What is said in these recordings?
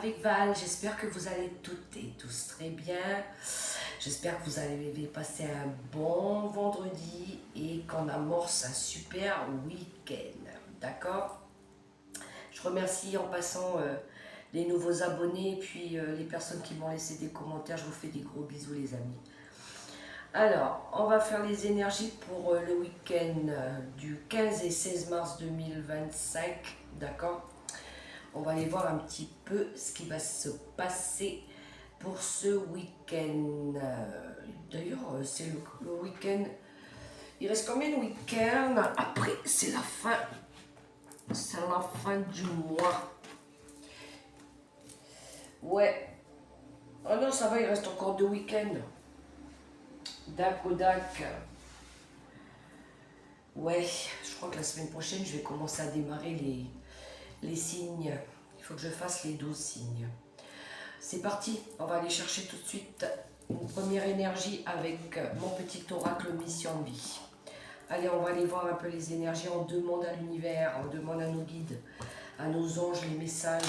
avec Val. J'espère que vous allez toutes et tous très bien. J'espère que vous allez passer un bon vendredi et qu'on amorce un super week-end. D'accord? Je remercie en passant les nouveaux abonnés et puis les personnes qui m'ont laissé des commentaires. Je vous fais des gros bisous les amis. Alors, on va faire les énergies pour le week-end du 15 et 16 mars 2025. D'accord? On va aller voir un petit peu ce qui va se passer pour ce week-end. D'ailleurs, c'est le week-end. Il reste combien de week-ends? Après, c'est la fin. C'est la fin du mois. Ouais. Oh non, ça va, il reste encore 2 week-ends. Dac au dac. Ouais, je crois que la semaine prochaine, je vais commencer à démarrer les signes. Il faut que je fasse les 12 signes. C'est parti, on va aller chercher tout de suite une première énergie avec mon petit oracle mission de vie. Allez, on va aller voir un peu les énergies. On demande à l'univers, on demande à nos guides, à nos anges, les messages,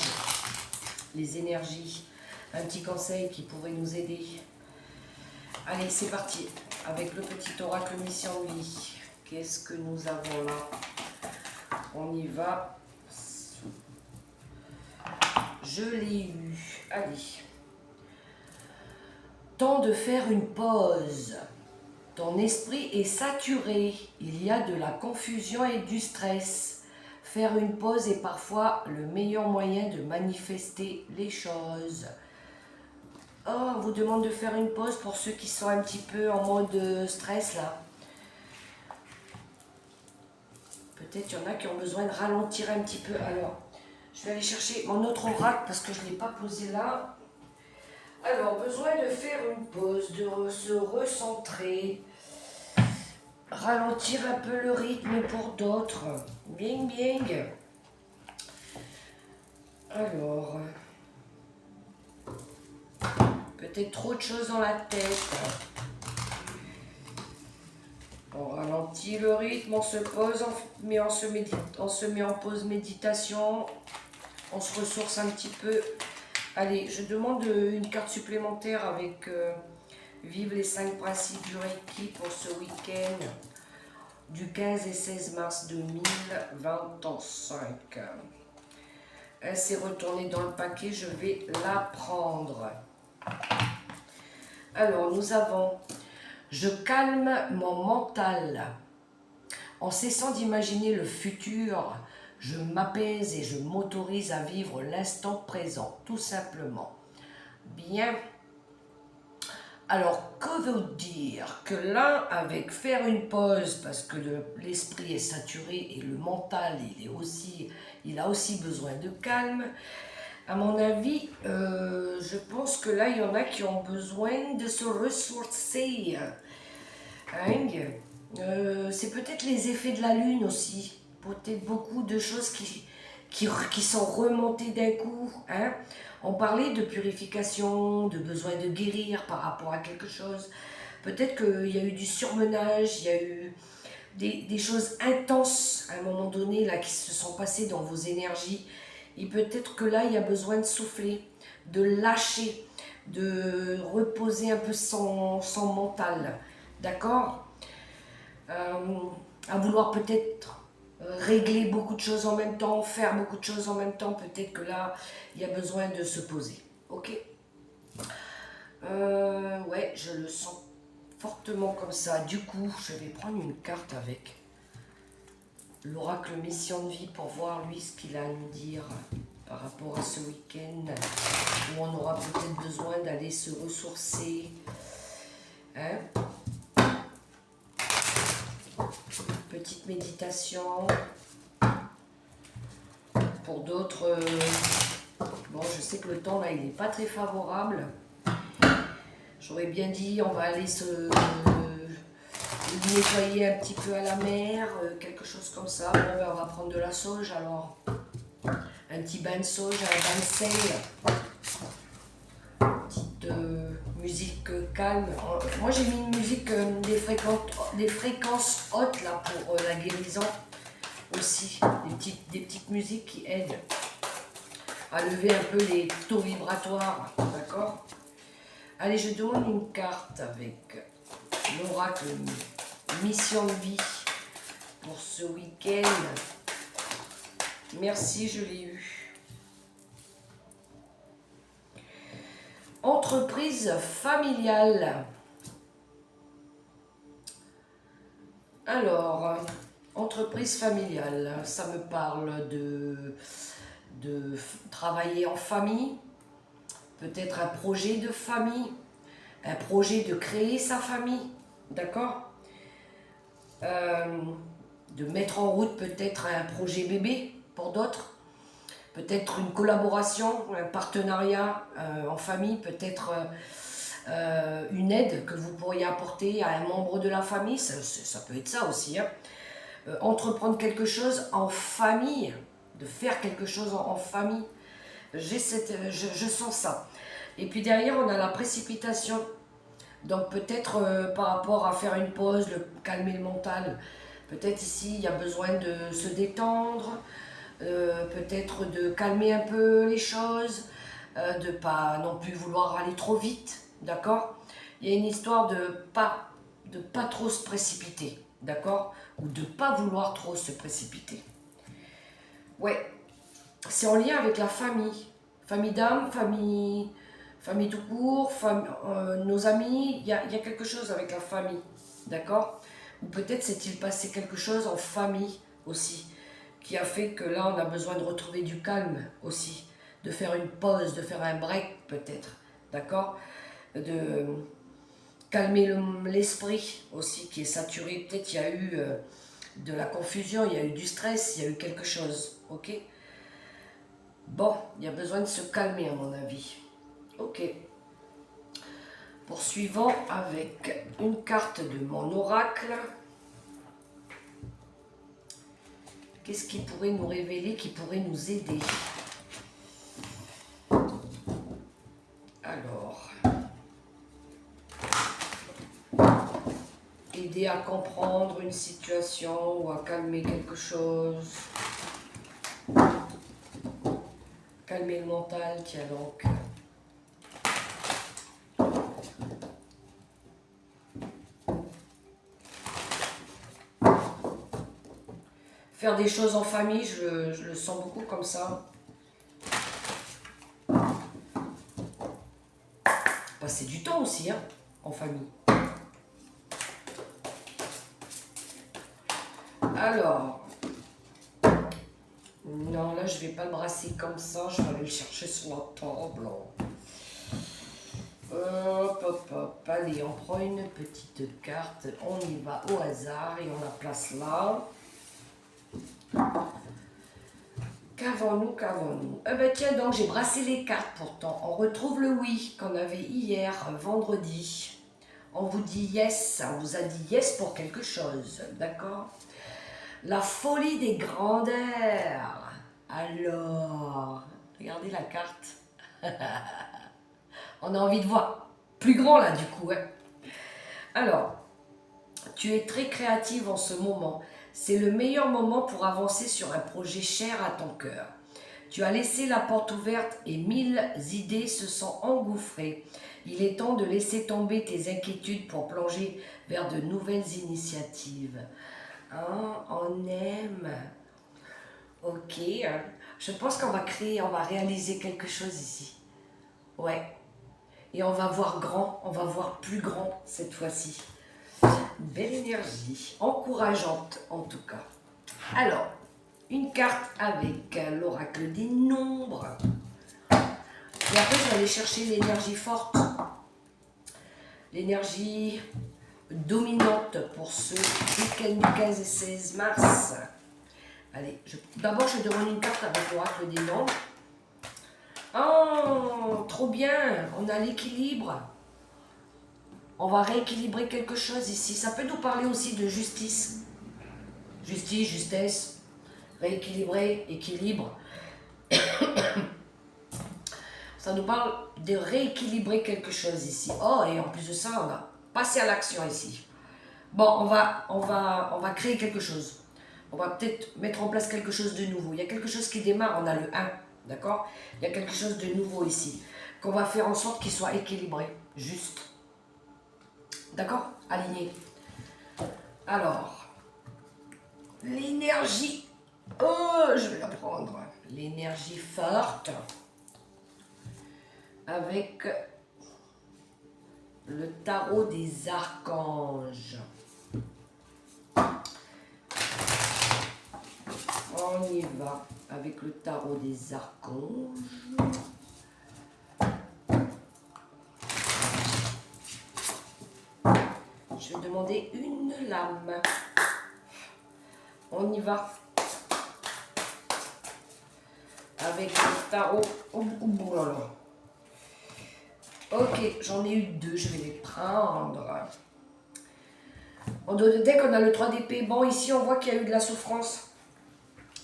les énergies, un petit conseil qui pourrait nous aider. Allez, c'est parti avec le petit oracle mission de vie. Qu'est-ce que nous avons là? On y va. Je l'ai eu. Allez. Temps de faire une pause. Ton esprit est saturé. Il y a de la confusion et du stress. Faire une pause est parfois le meilleur moyen de manifester les choses. Oh, on vous demande de faire une pause pour ceux qui sont un petit peu en mode stress là. Peut-être qu'il y en a qui ont besoin de ralentir un petit peu. Alors, je vais aller chercher mon autre oracle parce que je ne l'ai pas posé là. Alors, besoin de faire une pause, de se recentrer, ralentir un peu le rythme pour d'autres. Bien, bien. Alors, peut-être trop de choses dans la tête. On ralentit le rythme, on se pose, on se met en pause méditation, on se ressource un petit peu. Allez, je demande une carte supplémentaire avec Vive les 5 principes du Reiki pour ce week-end du 15 et 16 mars 2025. Elle s'est retournée dans le paquet, je vais la prendre. Alors, nous avons « Je calme mon mental. En cessant d'imaginer le futur, je m'apaise et je m'autorise à vivre l'instant présent, tout simplement. » Bien. Alors, que veut dire que là, avec faire une pause, parce que l'esprit est saturé et le mental, il a aussi besoin de calme, à mon avis, je pense que là, il y en a qui ont besoin de se ressourcer. Hein? C'est peut-être les effets de la lune aussi. Peut-être beaucoup de choses qui sont remontées d'un coup. Hein? On parlait de purification, de besoin de guérir par rapport à quelque chose. Peut-être qu'il y a eu du surmenage, il y a eu des choses intenses à un moment donné là, qui se sont passées dans vos énergies. Et peut-être que là, il y a besoin de souffler, de lâcher, de reposer un peu son mental. D'accord? À vouloir peut-être régler beaucoup de choses en même temps, faire beaucoup de choses en même temps, peut-être que là, il y a besoin de se poser. Ok? Ouais, je le sens fortement comme ça. Du coup, je vais prendre une carte avec l'oracle mission de vie pour voir lui ce qu'il a à nous dire par rapport à ce week-end où on aura peut-être besoin d'aller se ressourcer. Hein? Petite méditation. Pour d'autres, bon, je sais que le temps là, il n'est pas très favorable. J'aurais bien dit, on va aller se nettoyer un petit peu à la mer, quelque chose comme ça. Bon, ben, on va prendre de la sauge alors. Un petit bain de sauge, un bain de sel. Petite musique calme. Moi j'ai mis une musique des fréquences hautes là pour la guérison aussi. Des petites musiques qui aident. à lever un peu les taux vibratoires, d'accord? Allez, je demande une carte avec l'oracle Mission de vie pour ce week-end. Merci, je l'ai eu. Entreprise familiale. Alors, entreprise familiale, ça me parle de travailler en famille, peut-être un projet de famille, un projet de créer sa famille, d'accord? De mettre en route peut-être un projet bébé pour d'autres, peut-être une collaboration, un partenariat en famille, peut-être une aide que vous pourriez apporter à un membre de la famille, ça peut être ça aussi, hein. Entreprendre quelque chose en famille, de faire quelque chose en famille, je sens ça. Et puis derrière on a la précipitation, donc peut-être par rapport à faire une pause, calmer le mental, peut-être ici il y a besoin de se détendre, peut-être de calmer un peu les choses, de pas non plus vouloir aller trop vite, d'accord? Il y a une histoire de pas trop se précipiter, d'accord? Ou de pas vouloir trop se précipiter. Ouais, c'est en lien avec la famille, famille d'âme, famille tout court, nos amis, il y a quelque chose avec la famille, d'accord? Ou peut-être s'est-il passé quelque chose en famille aussi, qui a fait que là on a besoin de retrouver du calme aussi, de faire une pause, de faire un break peut-être, d'accord? De calmer l'esprit aussi qui est saturé, peut-être il y a eu de la confusion, il y a eu du stress, il y a eu quelque chose, ok? Bon, il y a besoin de se calmer à mon avis, ok? Poursuivons avec une carte de mon oracle. Qu'est-ce qui pourrait nous révéler, qui pourrait nous aider? Alors, aider à comprendre une situation ou à calmer quelque chose. Calmer le mental, tiens donc. Faire des choses en famille, je le sens beaucoup comme ça. Passer du temps aussi, hein, en famille. Alors, non, là, je vais pas le brasser comme ça, je vais aller le chercher sur la table. Hop, hop, hop. Allez, on prend une petite carte, on y va au hasard et on la place là. Qu'avons-nous? Eh ben tiens donc, j'ai brassé les cartes pourtant. On retrouve le oui qu'on avait hier, vendredi. On vous dit yes, on vous a dit yes pour quelque chose, d'accord? La folie des grandeurs. Alors, regardez la carte. On a envie de voir plus grand là du coup, hein. Alors, tu es très créative en ce moment. C'est le meilleur moment pour avancer sur un projet cher à ton cœur. Tu as laissé la porte ouverte et 1000 idées se sont engouffrées. Il est temps de laisser tomber tes inquiétudes pour plonger vers de nouvelles initiatives. Hein, on aime. Ok, je pense qu'on va créer, on va réaliser quelque chose ici. Ouais. Et on va voir grand, on va voir plus grand cette fois-ci. Belle énergie, encourageante en tout cas. Alors, une carte avec l'oracle des nombres. Et après, je vais aller chercher l'énergie forte, l'énergie dominante pour ce week-end du 15 et 16 mars. Allez, d'abord, je demande une carte avec l'oracle des nombres. Oh, trop bien, on a l'équilibre. On va rééquilibrer quelque chose ici. Ça peut nous parler aussi de justice. Justice, justesse, rééquilibrer, équilibre. Ça nous parle de rééquilibrer quelque chose ici. Oh, et en plus de ça, on va passer à l'action ici. Bon, on va créer quelque chose. On va peut-être mettre en place quelque chose de nouveau. Il y a quelque chose qui démarre, on a le 1, D'accord? Il y a quelque chose de nouveau ici, qu'on va faire en sorte qu'il soit équilibré, juste. D'accord? Aligné. Alors, l'énergie. Oh, je vais la prendre. L'énergie forte. Avec le tarot des archanges. On y va avec le tarot des archanges. Je vais demander une lame. On y va. Avec le tarot. Oh, oh là là. Ok, j'en ai eu deux, je vais les prendre. Dès qu'on a le 3 d'épée, bon, ici on voit qu'il y a eu de la souffrance.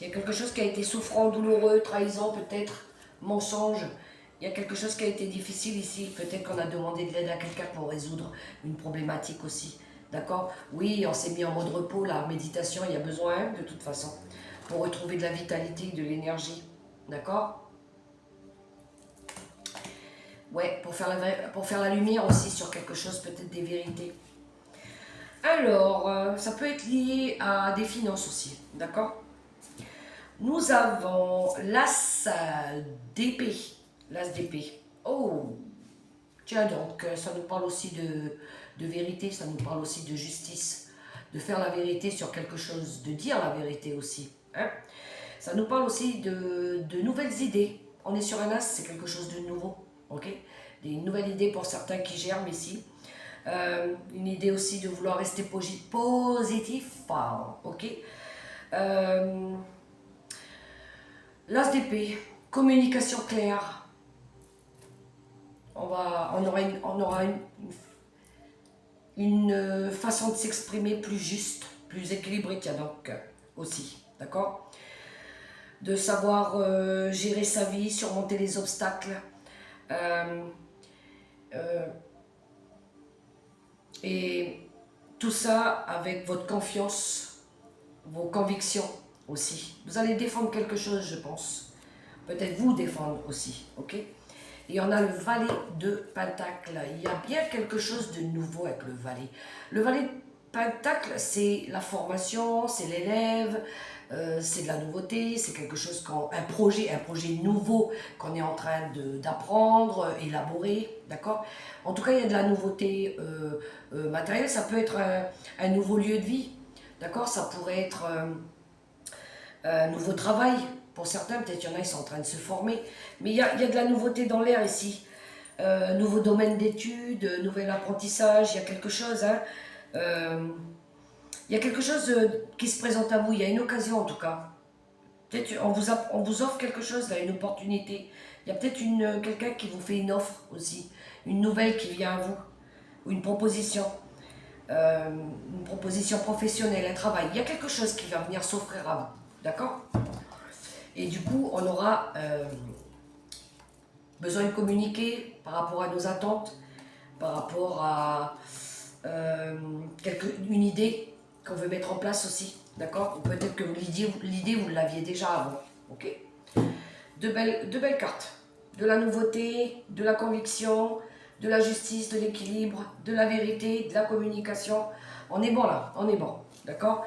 Il y a quelque chose qui a été souffrant, douloureux, trahison peut-être, mensonge. Il y a quelque chose qui a été difficile ici. Peut-être qu'on a demandé de l'aide à quelqu'un pour résoudre une problématique aussi. D'accord? Oui, on s'est mis en mode repos, la méditation, il y a besoin de toute façon. Pour retrouver de la vitalité, de l'énergie. D'accord? Ouais, pour faire la lumière aussi sur quelque chose, peut-être des vérités. Alors, ça peut être lié à des finances aussi, d'accord? Nous avons l'as d'épée. L'as d'épée. Oh, tiens donc, ça nous parle aussi de vérité, ça nous parle aussi de justice. De faire la vérité sur quelque chose, de dire la vérité aussi. Hein? Ça nous parle aussi de nouvelles idées. On est sur un as, c'est quelque chose de nouveau. Ok? Des nouvelles idées pour certains qui germent ici. Une idée aussi de vouloir rester positif. Ok? L'as d'épée, communication claire. On aura une façon de s'exprimer plus juste, plus équilibrée, tiens donc, aussi. D'accord? De savoir gérer sa vie, surmonter les obstacles. Et tout ça avec votre confiance, vos convictions aussi. Vous allez défendre quelque chose, je pense. Peut-être vous défendre aussi, ok? Et on a le valet de Pentacle. Il y a bien quelque chose de nouveau avec le valet. Le valet de Pentacle, c'est la formation, c'est l'élève, c'est de la nouveauté, c'est quelque chose, un projet nouveau qu'on est en train d'apprendre, élaborer, d'accord? En tout cas, il y a de la nouveauté matérielle. Ça peut être un nouveau lieu de vie, d'accord? Ça pourrait être un nouveau travail. Pour certains, peut-être il y en a, ils sont en train de se former. Mais il y a de la nouveauté dans l'air ici. Nouveau domaine d'études, nouvel apprentissage, il y a quelque chose. Hein. Il y a quelque chose qui se présente à vous, il y a une occasion en tout cas. Peut-être on vous offre quelque chose, là, une opportunité. Il y a peut-être quelqu'un qui vous fait une offre aussi, une nouvelle qui vient à vous, ou une proposition professionnelle, un travail. Il y a quelque chose qui va venir s'offrir à vous, d'accord? Et du coup, on aura besoin de communiquer par rapport à nos attentes, par rapport à une idée qu'on veut mettre en place aussi, d'accord? Ou peut-être que l'idée, vous l'aviez déjà avant, ok? Deux belles cartes. De la nouveauté, de la conviction, de la justice, de l'équilibre, de la vérité, de la communication. On est bon là, on est bon, d'accord?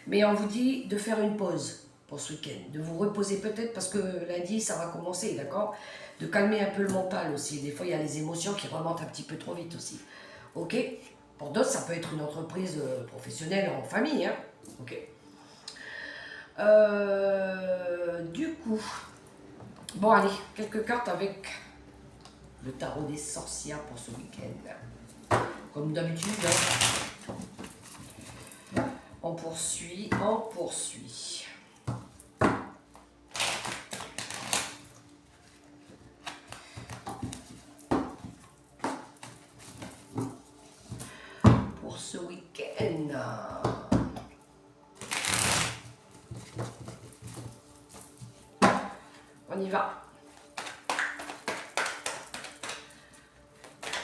Mais on vous dit de faire une pause pour ce week-end, de vous reposer peut-être parce que lundi ça va commencer, d'accord? De calmer un peu le mental aussi. Des fois il y a les émotions qui remontent un petit peu trop vite aussi, ok? Pour d'autres, ça peut être une entreprise professionnelle en famille, hein? Ok. Du coup, bon allez, quelques cartes avec le tarot des sorcières pour ce week-end. Comme d'habitude, hein? On poursuit, on poursuit. Pour ce week-end. On y va.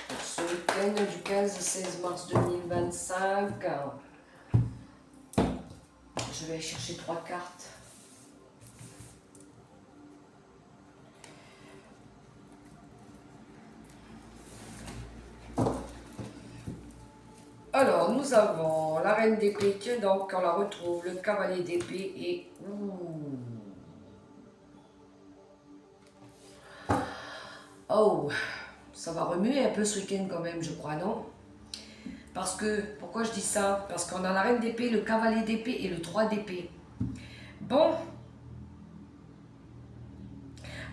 Pour ce week-end du 15 au 16 mars 2025, je vais aller chercher 3 cartes. nous avons la reine d'épée. Tiens donc, on la retrouve, le cavalier d'épée et... Ouh. Oh, ça va remuer un peu ce week-end quand même, je crois, non? Parce que, pourquoi je dis ça? Parce qu'on a la reine d'épée, le cavalier d'épée et le 3 d'épée. Bon.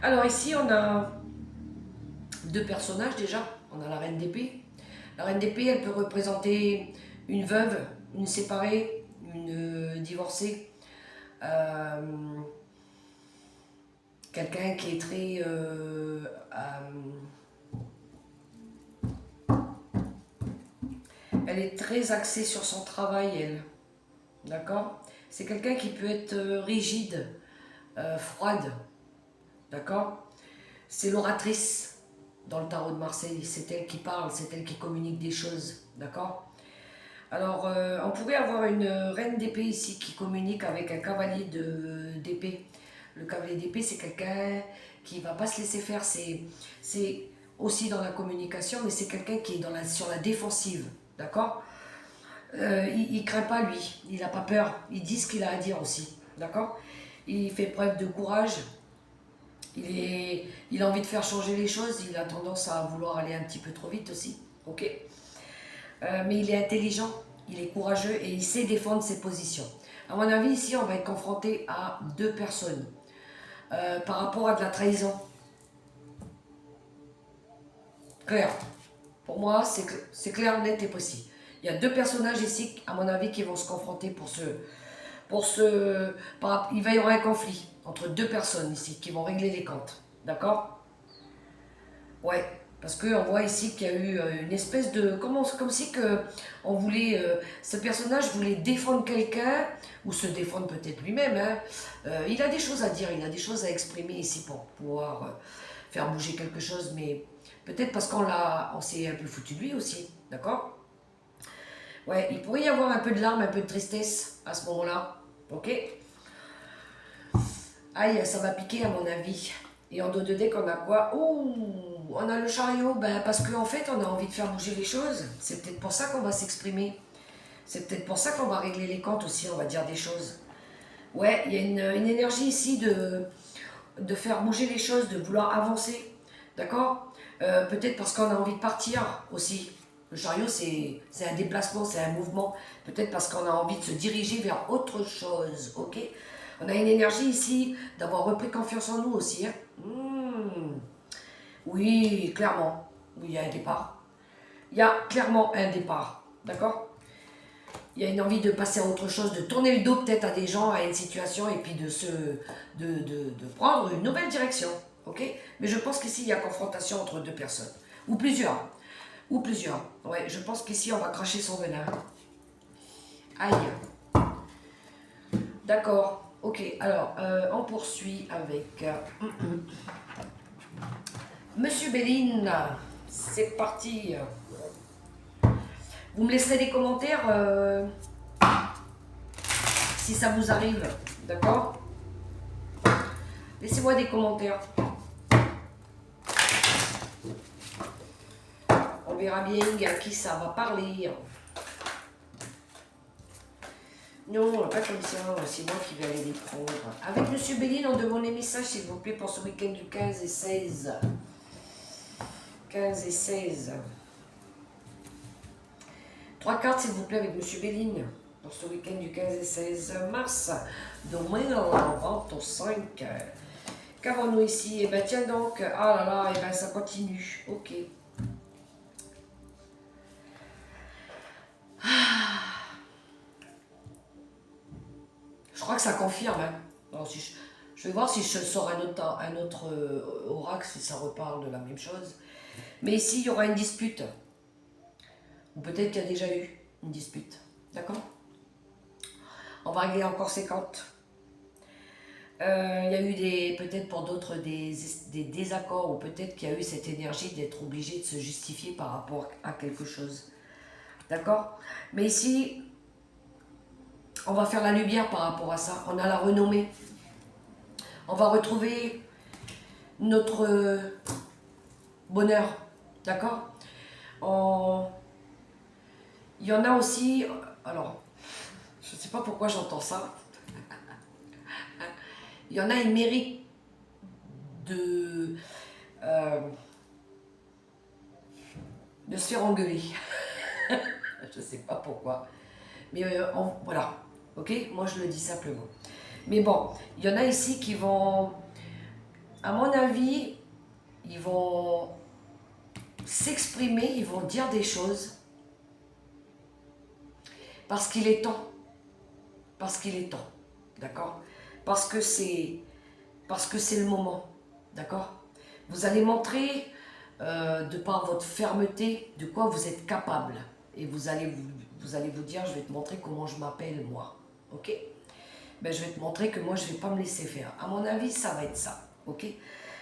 Alors ici, on a deux personnages déjà. On a la reine d'épée. La reine d'épée, elle peut représenter une veuve, une séparée, une divorcée. Quelqu'un qui est très... elle est très axée sur son travail, elle. D'accord? C'est quelqu'un qui peut être rigide, froide. D'accord? C'est l'oratrice dans le tarot de Marseille. C'est elle qui parle, c'est elle qui communique des choses. D'accord? Alors, on pourrait avoir une reine d'épée ici qui communique avec un cavalier d'épée. Le cavalier d'épée, c'est quelqu'un qui ne va pas se laisser faire. C'est aussi dans la communication, mais c'est quelqu'un qui est sur la défensive. D'accord? Il ne craint pas, lui. Il n'a pas peur. Il dit ce qu'il a à dire aussi. D'accord? Il fait preuve de courage. Il a envie de faire changer les choses. Il a tendance à vouloir aller un petit peu trop vite aussi. Ok? Mais il est intelligent, il est courageux et il sait défendre ses positions. À mon avis, ici, on va être confronté à deux personnes par rapport à de la trahison. Clair. Pour moi, c'est clair, net et précis. Il y a deux personnages ici, à mon avis, qui vont se confronter il va y avoir un conflit entre deux personnes ici qui vont régler les comptes. D'accord? Ouais. Parce qu'on voit ici qu'il y a eu une espèce de... Comme si que on voulait... ce personnage voulait défendre quelqu'un, ou se défendre peut-être lui-même. Hein. Il a des choses à dire, il a des choses à exprimer ici pour pouvoir faire bouger quelque chose, mais peut-être parce on s'est un peu foutu de lui aussi, d'accord? Ouais, il pourrait y avoir un peu de larmes, un peu de tristesse à ce moment-là, ok? Aïe, ça va piquer à mon avis. Et en dos de deck, on a quoi? Ouh, on a le chariot. Ben, parce qu'en fait, on a envie de faire bouger les choses. C'est peut-être pour ça qu'on va s'exprimer. C'est peut-être pour ça qu'on va régler les comptes aussi, on va dire des choses. Ouais, il y a une énergie ici de faire bouger les choses, de vouloir avancer. D'accord? Peut-être parce qu'on a envie de partir aussi. Le chariot, c'est un déplacement, c'est un mouvement. Peut-être parce qu'on a envie de se diriger vers autre chose. Ok? On a une énergie ici d'avoir repris confiance en nous aussi. Hein. Oui, clairement. Oui, il y a un départ. Il y a clairement un départ. D'accord? Il y a une envie de passer à autre chose, de tourner le dos peut-être à des gens, à une situation, et puis de prendre une nouvelle direction. Ok? Mais je pense qu'ici, il y a confrontation entre deux personnes. Ou plusieurs. Ou plusieurs. Ouais, je pense qu'ici, on va cracher son venin. Aïe. D'accord. Ok, alors, on poursuit avec Monsieur Béline. C'est parti. Vous me laisserez des commentaires si ça vous arrive. D'accord? Laissez-moi des commentaires. On verra bien à qui ça va parler. Non, pas comme ça, c'est moi qui vais aller les prendre. Avec Monsieur Béline, on demande les messages, s'il vous plaît, pour ce week-end du 15 et 16. 15 et 16. 3 cartes, s'il vous plaît, avec Monsieur Béline, pour ce week-end du 15 et 16 mars 2025. Qu'avons-nous ici? Eh bien, tiens donc, ah là là, eh bien, ça continue. Ok. Je crois que ça confirme. Hein. Alors, si je vais voir si je sors un autre oracle, si ça reparle de la même chose. Mais ici, il y aura une dispute. Ou peut-être qu'il y a déjà eu une dispute. D'accord? On va régler encore ces comptes. Il y a eu peut-être pour d'autres des désaccords, ou peut-être qu'il y a eu cette énergie d'être obligé de se justifier par rapport à quelque chose. D'accord? Mais ici, on va faire la lumière par rapport à ça. On a la renommée. On va retrouver notre bonheur. D'accord? Il y en a aussi, alors, je ne sais pas pourquoi j'entends ça. Il y en a, ils méritent de, euh, de se faire engueuler. Je ne sais pas pourquoi. Mais voilà, ok? Moi, je le dis simplement. Mais bon, il y en a ici qui vont, à mon avis, ils vont s'exprimer, ils vont dire des choses parce qu'il est temps. Parce qu'il est temps, d'accord? Parce que c'est le moment, d'accord? Vous allez montrer, de par votre fermeté, de quoi vous êtes capable. Et vous allez vous dire, je vais te montrer comment je m'appelle moi, ok? Ben, je vais te montrer que moi, je ne vais pas me laisser faire. À mon avis, ça va être ça, ok?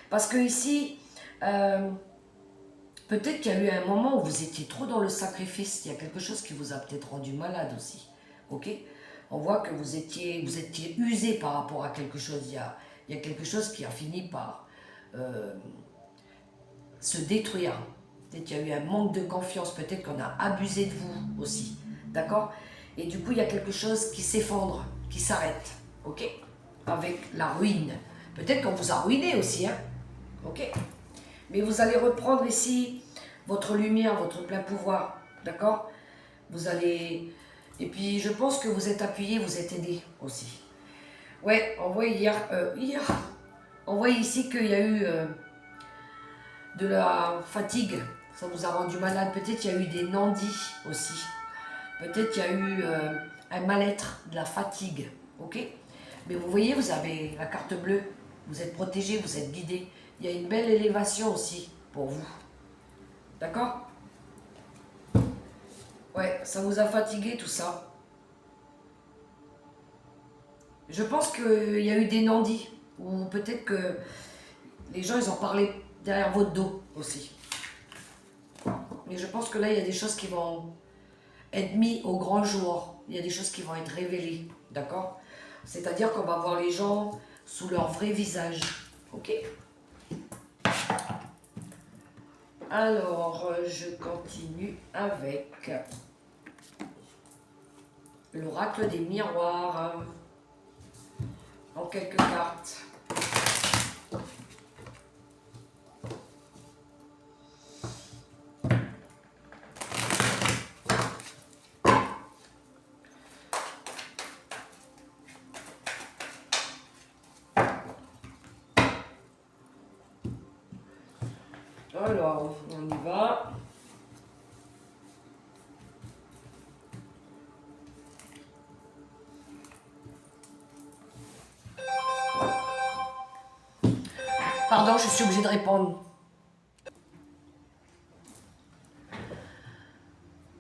Parce que ici, peut-être qu'il y a eu un moment où vous étiez trop dans le sacrifice. Il y a quelque chose qui vous a peut-être rendu malade aussi, ok? On voit que vous étiez usé par rapport à quelque chose. Il y a quelque chose qui a fini par se détruire. Peut-être qu'il y a eu un manque de confiance, peut-être qu'on a abusé de vous aussi, d'accord? Et du coup, il y a quelque chose qui s'effondre, qui s'arrête, ok? Avec la ruine. Peut-être qu'on vous a ruiné aussi, hein? Ok? Mais vous allez reprendre ici votre lumière, votre plein pouvoir, d'accord? Vous allez... Et puis, je pense que vous êtes appuyé, vous êtes aidé aussi. Ouais, on voit on voit ici qu'il y a eu de la fatigue, ça vous a rendu malade. Peut-être qu'il y a eu des non-dits aussi. Peut-être qu'il y a eu un mal-être, de la fatigue, ok? Mais vous voyez, vous avez la carte bleue, vous êtes protégé, vous êtes guidé. Il y a une belle élévation aussi pour vous, d'accord? Ouais, ça vous a fatigué tout ça. Je pense qu'il y a eu des non-dits, ou peut-être que les gens, ils ont parlé derrière votre dos aussi. Mais je pense que là, il y a des choses qui vont être mises au grand jour. Il y a des choses qui vont être révélées, d'accord? C'est-à-dire qu'on va voir les gens sous leur vrai visage, ok? Alors, je continue avec l'oracle des miroirs, en quelques cartes. Alors, on y va. Pardon, je suis obligée de répondre.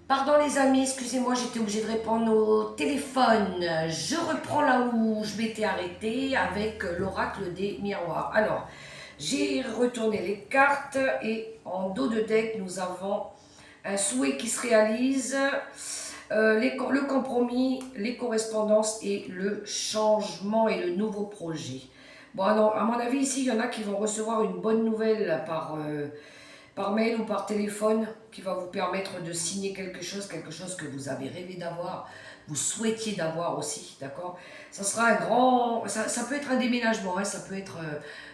Pardon les amis, excusez-moi, j'étais obligée de répondre au téléphone. Je reprends là où je m'étais arrêtée avec l'oracle des miroirs. Alors, j'ai retourné les cartes et en dos de deck, nous avons un souhait qui se réalise, le compromis, les correspondances et le changement et le nouveau projet. Bon, alors, à mon avis, ici, il y en a qui vont recevoir une bonne nouvelle par mail ou par téléphone qui va vous permettre de signer quelque chose que vous avez rêvé d'avoir, vous souhaitiez d'avoir aussi, d'accord? Ça sera un grand... Ça peut être un déménagement, hein, ça peut être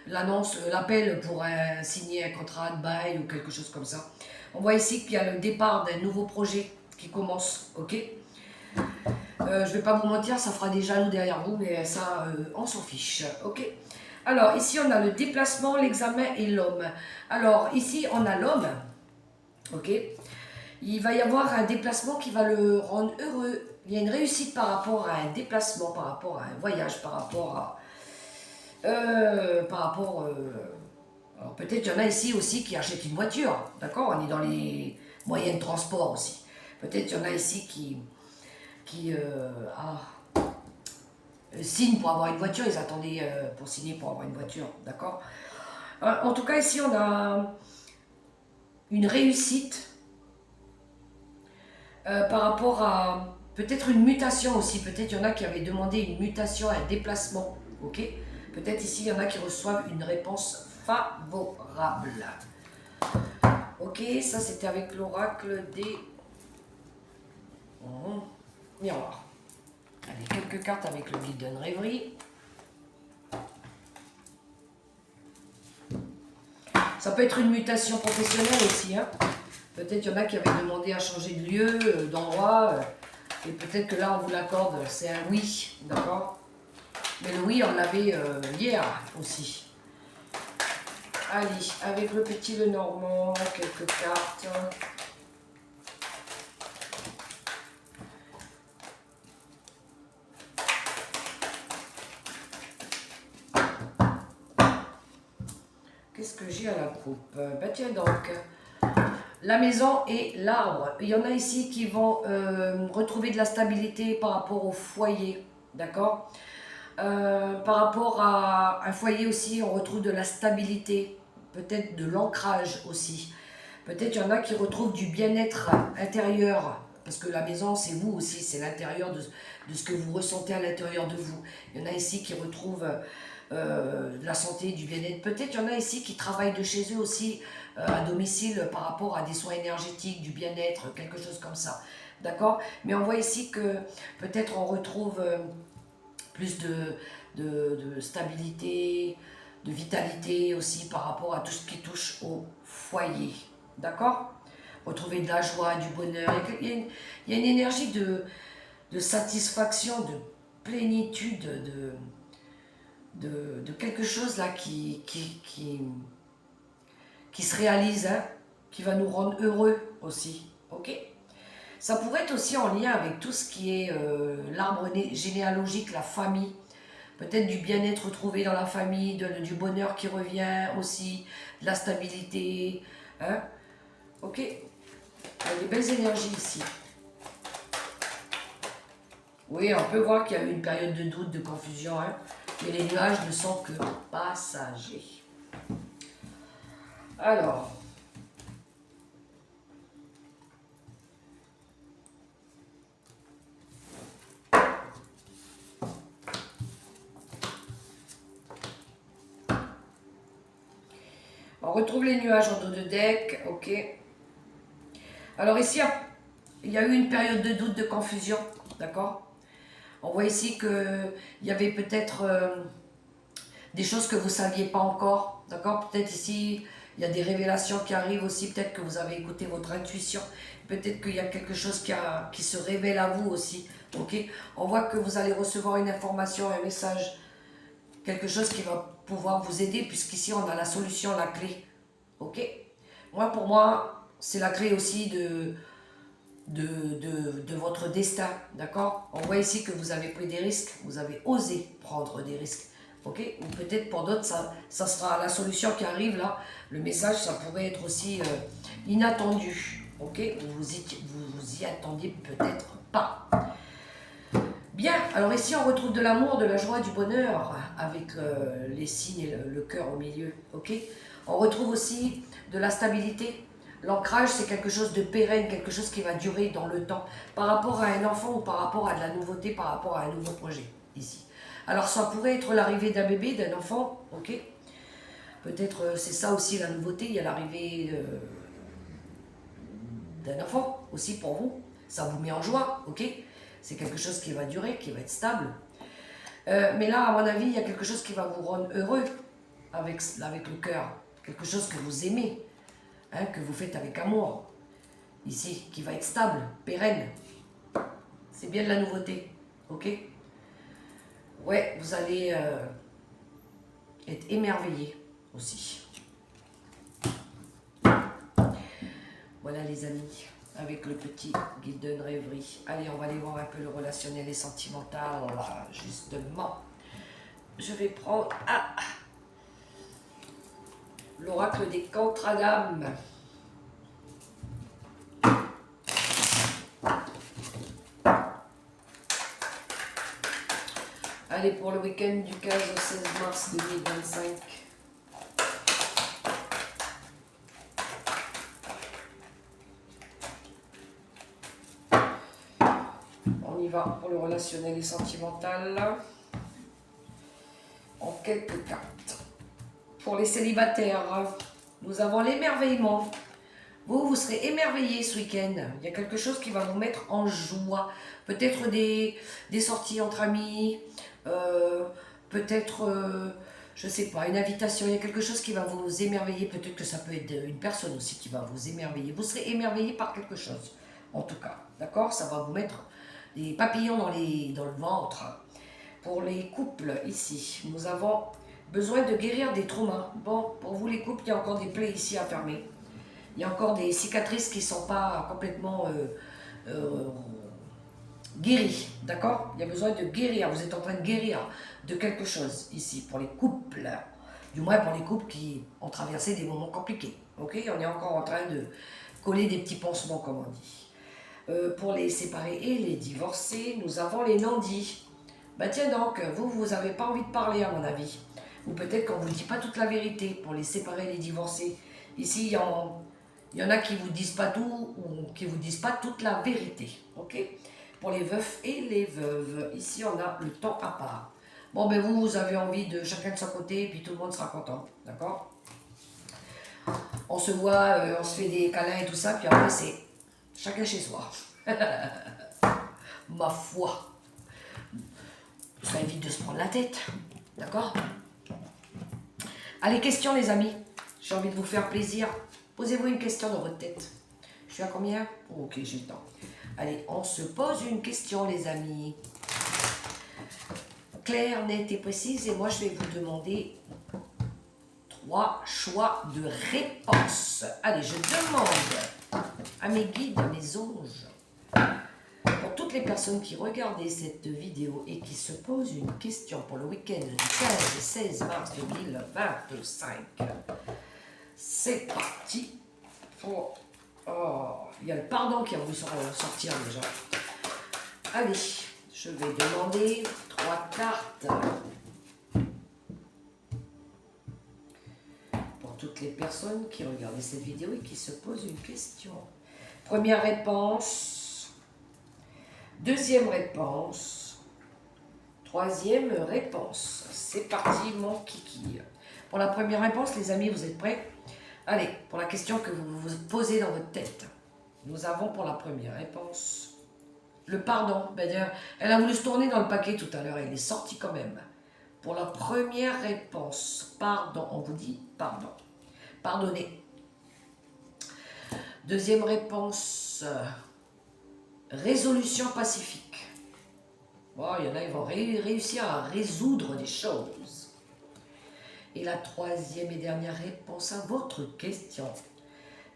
l'annonce, l'appel pour signer un contrat de bail ou quelque chose comme ça. On voit ici qu'il y a le départ d'un nouveau projet qui commence, ok? Je vais pas vous mentir, ça fera des jaloux derrière vous, mais ça, on s'en fiche, ok? Alors, ici, on a le déplacement, l'examen et l'homme. Alors, ici, on a l'homme, ok? Il va y avoir un déplacement qui va le rendre heureux. Il y a une réussite par rapport à un déplacement, par rapport à un voyage, par rapport à... alors, peut-être qu'il y en a ici aussi qui achètent une voiture, d'accord? On est dans les moyens de transport aussi. Peut-être qu'il y en a ici qui signent pour avoir une voiture, ils attendaient pour signer pour avoir une voiture, d'accord? En tout cas, ici, on a une réussite par rapport à peut-être une mutation aussi. Peut-être il y en a qui avaient demandé une mutation, un déplacement, ok? Peut-être ici, il y en a qui reçoivent une réponse favorable. Ok, ça c'était avec l'oracle des Miroir. Allez, quelques cartes avec le Golden Rêverie. Ça peut être une mutation professionnelle aussi. Hein. Peut-être qu'il y en a qui avaient demandé à changer de lieu, d'endroit. Et peut-être que là, on vous l'accorde. C'est un oui, d'accord? Mais le oui, on l'avait hier aussi. Allez, avec le petit Lenormand, quelques cartes. Qu'est-ce que j'ai à la coupe? Bah tiens donc, la maison et l'arbre. Il y en a ici qui vont retrouver de la stabilité par rapport au foyer, d'accord? Par rapport à un foyer aussi, on retrouve de la stabilité, peut-être de l'ancrage aussi. Peut-être il y en a qui retrouvent du bien-être intérieur, parce que la maison, c'est vous aussi, c'est l'intérieur de ce que vous ressentez à l'intérieur de vous. Il y en a ici qui retrouvent de la santé, du bien-être. Peut-être il y en a ici qui travaillent de chez eux aussi, à domicile, par rapport à des soins énergétiques, du bien-être, quelque chose comme ça. D'accord? Mais on voit ici que peut-être on retrouve plus de stabilité, de vitalité aussi par rapport à tout ce qui touche au foyer. D'accord? Retrouver de la joie, du bonheur. Il y a une énergie de satisfaction, de plénitude, de quelque chose là qui se réalise, hein, qui va nous rendre heureux aussi. Ok? Ça pourrait être aussi en lien avec tout ce qui est l'arbre généalogique, la famille. Peut-être du bien-être retrouvé dans la famille, du bonheur qui revient aussi, de la stabilité. Hein? Ok? Il y a des belles énergies ici. Oui, on peut voir qu'il y a eu une période de doute, de confusion. Hein? Mais les nuages ne sont que passagers. Alors, on retrouve les nuages en dos de deck, ok. Alors ici, il y a eu une période de doute, de confusion, d'accord. On voit ici qu'il y avait peut-être des choses que vous ne saviez pas encore, d'accord. Peut-être ici, il y a des révélations qui arrivent aussi, peut-être que vous avez écouté votre intuition, peut-être qu'il y a quelque chose qui se révèle à vous aussi, ok. On voit que vous allez recevoir une information, un message, quelque chose qui va pouvoir vous aider, puisqu'ici on a la solution, la clé, ok. Pour moi, c'est la clé aussi de votre destin, d'accord. On voit ici que vous avez pris des risques, vous avez osé prendre des risques, ok. Ou peut-être pour d'autres, ça sera la solution qui arrive là, le message, ça pourrait être aussi inattendu, ok. Vous y attendiez peut-être pas. Bien, alors ici on retrouve de l'amour, de la joie, du bonheur, avec les signes et le cœur au milieu, ok. On retrouve aussi de la stabilité. L'ancrage, c'est quelque chose de pérenne, quelque chose qui va durer dans le temps, par rapport à un enfant ou par rapport à de la nouveauté, par rapport à un nouveau projet, ici. Alors ça pourrait être l'arrivée d'un bébé, d'un enfant, ok. Peut-être c'est ça aussi la nouveauté, il y a l'arrivée d'un enfant aussi pour vous. Ça vous met en joie, ok. C'est quelque chose qui va durer, qui va être stable. Mais là, à mon avis, il y a quelque chose qui va vous rendre heureux avec le cœur. Quelque chose que vous aimez, hein, que vous faites avec amour. Ici, qui va être stable, pérenne. C'est bien de la nouveauté, ok. Ouais, vous allez être émerveillé aussi. Voilà les amis, avec le petit Golden Rêverie. Allez, on va aller voir un peu le relationnel et sentimental. Là, justement, je vais prendre l'oracle des Contradames. Allez, pour le week-end du 15 au 16 mars 2025. On y va pour le relationnel et sentimental. En quelques cartes. Pour les célibataires, nous avons l'émerveillement. Vous serez émerveillé ce week-end. Il y a quelque chose qui va vous mettre en joie. Peut-être des sorties entre amis, peut-être, je ne sais pas, une invitation. Il y a quelque chose qui va vous émerveiller. Peut-être que ça peut être une personne aussi qui va vous émerveiller. Vous serez émerveillé par quelque chose, en tout cas. D'accord? Ça va vous mettre des papillons dans le ventre. Pour les couples, ici, nous avons besoin de guérir des traumas. Bon, pour vous les couples, il y a encore des plaies ici à fermer. Il y a encore des cicatrices qui ne sont pas complètement guéries, d'accord? Il y a besoin de guérir, vous êtes en train de guérir de quelque chose ici, pour les couples. Du moins pour les couples qui ont traversé des moments compliqués, ok? On est encore en train de coller des petits pansements, comme on dit. Pour les séparés et les divorcés, nous avons les non-dits. Bah tiens donc, vous n'avez pas envie de parler à mon avis. Ou peut-être qu'on ne vous dit pas toute la vérité pour les séparés et les divorcés. Ici, il y en a qui ne vous disent pas tout ou qui ne vous disent pas toute la vérité. Ok? Pour les veufs et les veuves, ici on a le temps à part. Bon, ben vous avez envie de chacun de son côté et puis tout le monde sera content. D'accord? On se voit, on se fait des câlins et tout ça, puis après c'est chacun chez soi. Ma foi. Ça évite de se prendre la tête. D'accord? Allez, question les amis. J'ai envie de vous faire plaisir. Posez-vous une question dans votre tête. Je suis à combien? Ok, j'ai le temps. Allez, on se pose une question les amis. Claire, nette et précise. Et moi, je vais vous demander 3 choix de réponse. Allez, je demande à mes guides, à mes anges, pour toutes les personnes qui regardaient cette vidéo et qui se posent une question pour le week-end du 15 et 16 mars 2025. C'est parti pour... Oh, il y a le pardon qui a voulu sortir déjà. Allez, je vais demander 3 cartes pour toutes les personnes qui regardaient cette vidéo et qui se posent une question. Première réponse, deuxième réponse, troisième réponse. C'est parti mon kiki. Pour la première réponse, les amis, vous êtes prêts? Allez, pour la question que vous vous posez dans votre tête, nous avons pour la première réponse le pardon. Ben, elle a voulu se tourner dans le paquet tout à l'heure, elle est sortie quand même. Pour la première réponse, pardon, on vous dit pardon. Pardonnez. Deuxième réponse, résolution pacifique. Bon, il y en a, ils vont réussir à résoudre des choses. Et la troisième et dernière réponse à votre question,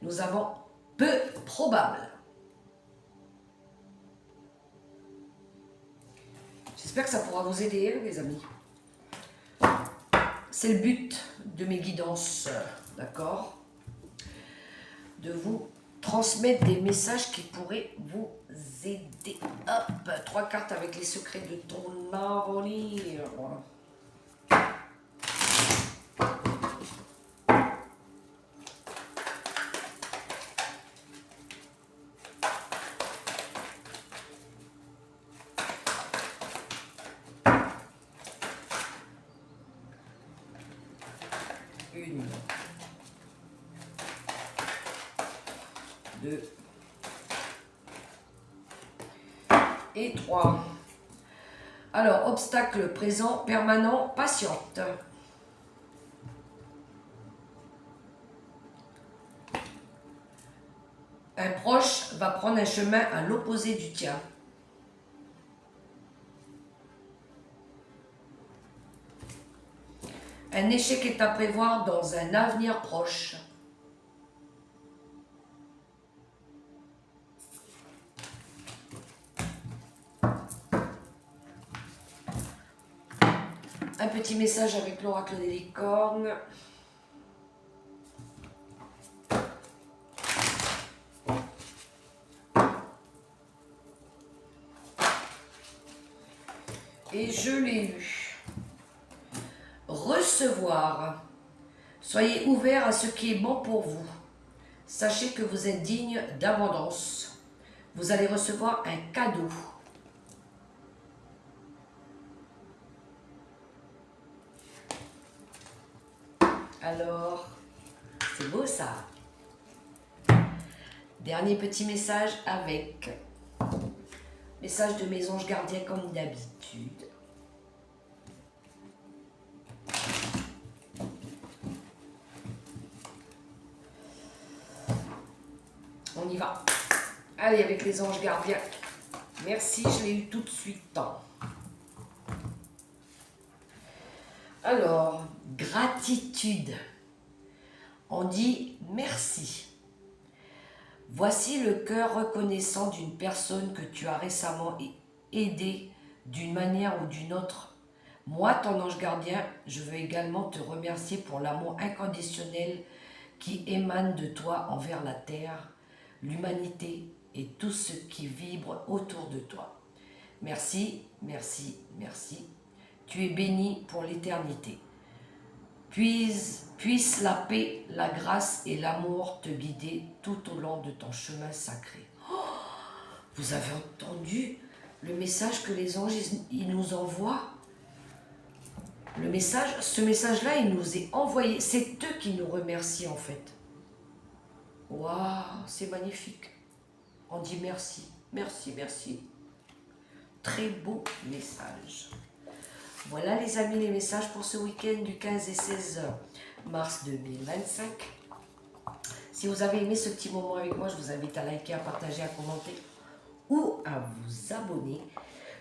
nous avons peu probable. J'espère que ça pourra vous aider, les amis. C'est le but de mes guidances, d'accord? De vous transmettre des messages qui pourraient vous aider. Hop, 3 cartes avec les secrets de ton avenir. Une, 2 et 3. Alors, obstacle présent, permanent, patiente. Un proche va prendre un chemin à l'opposé du tien. Un échec est à prévoir dans un avenir proche. Un petit message avec l'oracle des licornes. Et je l'ai lu. Recevoir. Soyez ouvert à ce qui est bon pour vous. Sachez que vous êtes digne d'abondance. Vous allez recevoir un cadeau. Alors, c'est beau ça. Dernier petit message avec message de mes anges gardiens comme d'habitude. On y va. Allez, avec les anges gardiens. Merci, je l'ai eu tout de suite. Alors, gratitude. On dit merci. Voici le cœur reconnaissant d'une personne que tu as récemment aidée d'une manière ou d'une autre. Moi, ton ange gardien, je veux également te remercier pour l'amour inconditionnel qui émane de toi envers la terre, l'humanité et tout ce qui vibre autour de toi. Merci, merci, merci. Tu es béni pour l'éternité. Puisse la paix, la grâce et l'amour te guider tout au long de ton chemin sacré. Oh, vous avez entendu le message que les anges ils nous envoient? Ce message-là, il nous est envoyé. C'est eux qui nous remercient en fait. Waouh, c'est magnifique. On dit merci, merci, merci. Très beau message. Voilà les amis, les messages pour ce week-end du 15 et 16 mars 2025. Si vous avez aimé ce petit moment avec moi, je vous invite à liker, à partager, à commenter ou à vous abonner.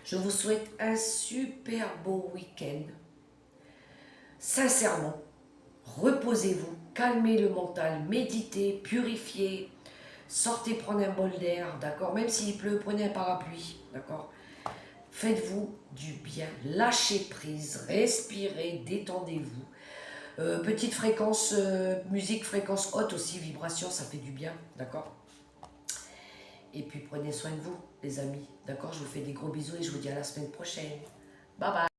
Je vous souhaite un super beau week-end. Sincèrement, reposez-vous, calmez le mental, méditez, purifiez, sortez prendre un bol d'air, d'accord? Même s'il pleut, prenez un parapluie, d'accord? Faites-vous du bien, lâchez prise, respirez, détendez-vous. Petite fréquence, musique fréquence haute aussi, vibration, ça fait du bien, d'accord? Et puis prenez soin de vous, les amis, d'accord? Je vous fais des gros bisous et je vous dis à la semaine prochaine. Bye bye!